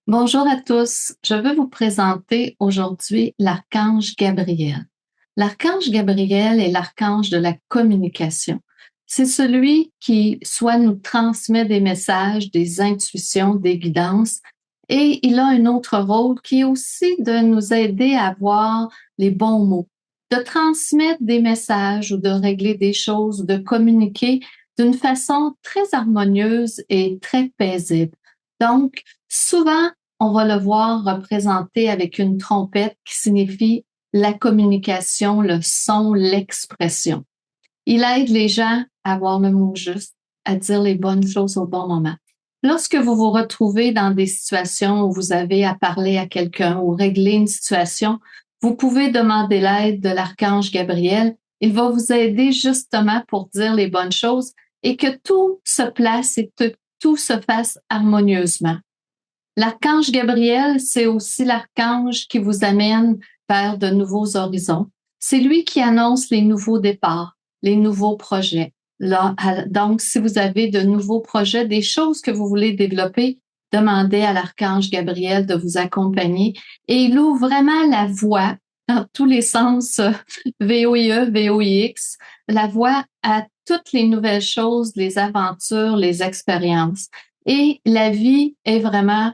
Bonjour à tous, je veux vous présenter aujourd'hui l'archange Gabriel. L'archange Gabriel est l'archange de la communication. C'est celui qui soit nous transmet des messages, des intuitions, des guidances, et il a un autre rôle qui est aussi de nous aider à avoir les bons mots, de transmettre des messages ou de régler des choses, de communiquer d'une façon très harmonieuse et très paisible. Donc, souvent, on va le voir représenté avec une trompette qui signifie la communication, le son, l'expression. Il aide les gens à avoir le mot juste, à dire les bonnes choses au bon moment. Lorsque vous vous retrouvez dans des situations où vous avez à parler à quelqu'un ou régler une situation, vous pouvez demander l'aide de l'archange Gabriel. Il va vous aider justement pour dire les bonnes choses et que tout se place et que tout se fasse harmonieusement. L'archange Gabriel, c'est aussi l'archange qui vous amène vers de nouveaux horizons. C'est lui qui annonce les nouveaux départs, les nouveaux projets. Là, donc, si vous avez de nouveaux projets, des choses que vous voulez développer, demandez à l'archange Gabriel de vous accompagner et il ouvre vraiment la voie dans tous les sens, VOIE, VOIX, la voie à toutes les nouvelles choses, les aventures, les expériences. Et la vie est vraiment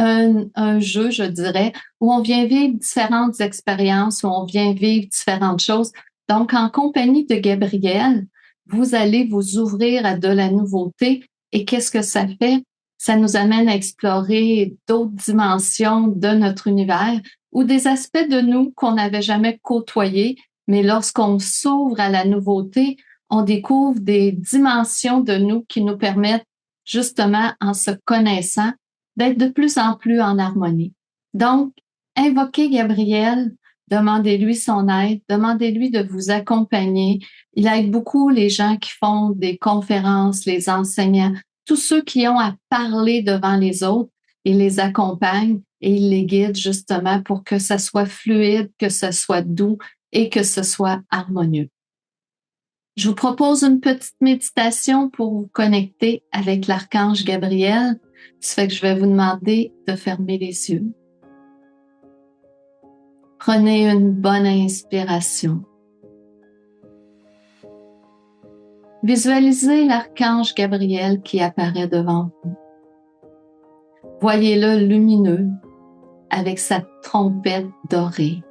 un jeu, je dirais, où on vient vivre différentes expériences, où on vient vivre différentes choses. Donc, en compagnie de Gabriel, vous allez vous ouvrir à de la nouveauté. Et qu'est-ce que ça fait? Ça nous amène à explorer d'autres dimensions de notre univers ou des aspects de nous qu'on n'avait jamais côtoyés. Mais lorsqu'on s'ouvre à la nouveauté, on découvre des dimensions de nous qui nous permettent justement, en se connaissant, d'être de plus en plus en harmonie. Donc, invoquez Gabriel, demandez-lui son aide, demandez-lui de vous accompagner. Il aide beaucoup les gens qui font des conférences, les enseignants, tous ceux qui ont à parler devant les autres. Il les accompagne et il les guide justement pour que ça soit fluide, que ce soit doux et que ce soit harmonieux. Je vous propose une petite méditation pour vous connecter avec l'archange Gabriel. Ça fait que je vais vous demander de fermer les yeux. Prenez une bonne inspiration. Visualisez l'archange Gabriel qui apparaît devant vous. Voyez-le lumineux avec sa trompette dorée.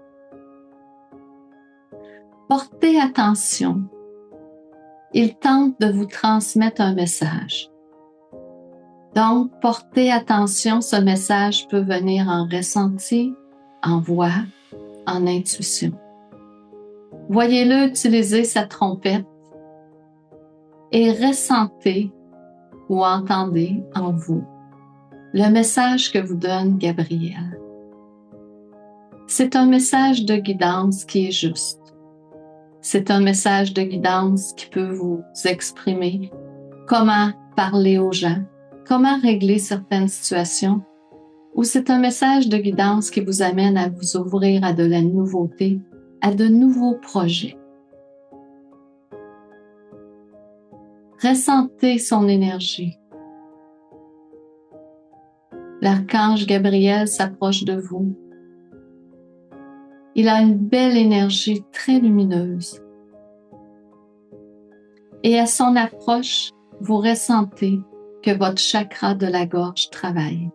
Portez attention. Il tente de vous transmettre un message. Donc, portez attention, ce message peut venir en ressenti, en voix, en intuition. Voyez-le utiliser sa trompette et ressentez ou entendez en vous le message que vous donne Gabriel. C'est un message de guidance qui est juste. C'est un message de guidance qui peut vous exprimer comment parler aux gens, comment régler certaines situations, ou c'est un message de guidance qui vous amène à vous ouvrir à de la nouveauté, à de nouveaux projets. Ressentez son énergie. L'archange Gabriel s'approche de vous. Il a une belle énergie très lumineuse. Et à son approche, vous ressentez que votre chakra de la gorge travaille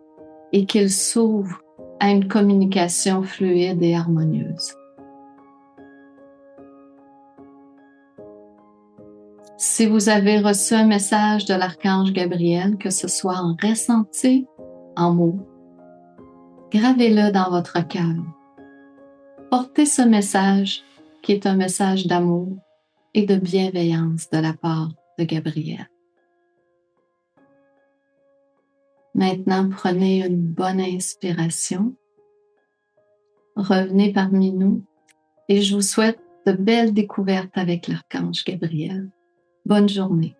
et qu'il s'ouvre à une communication fluide et harmonieuse. Si vous avez reçu un message de l'archange Gabriel, que ce soit en ressenti, en mots, gravez-le dans votre cœur. Portez ce message qui est un message d'amour et de bienveillance de la part de Gabriel. Maintenant, prenez une bonne inspiration. Revenez parmi nous et je vous souhaite de belles découvertes avec l'archange Gabriel. Bonne journée.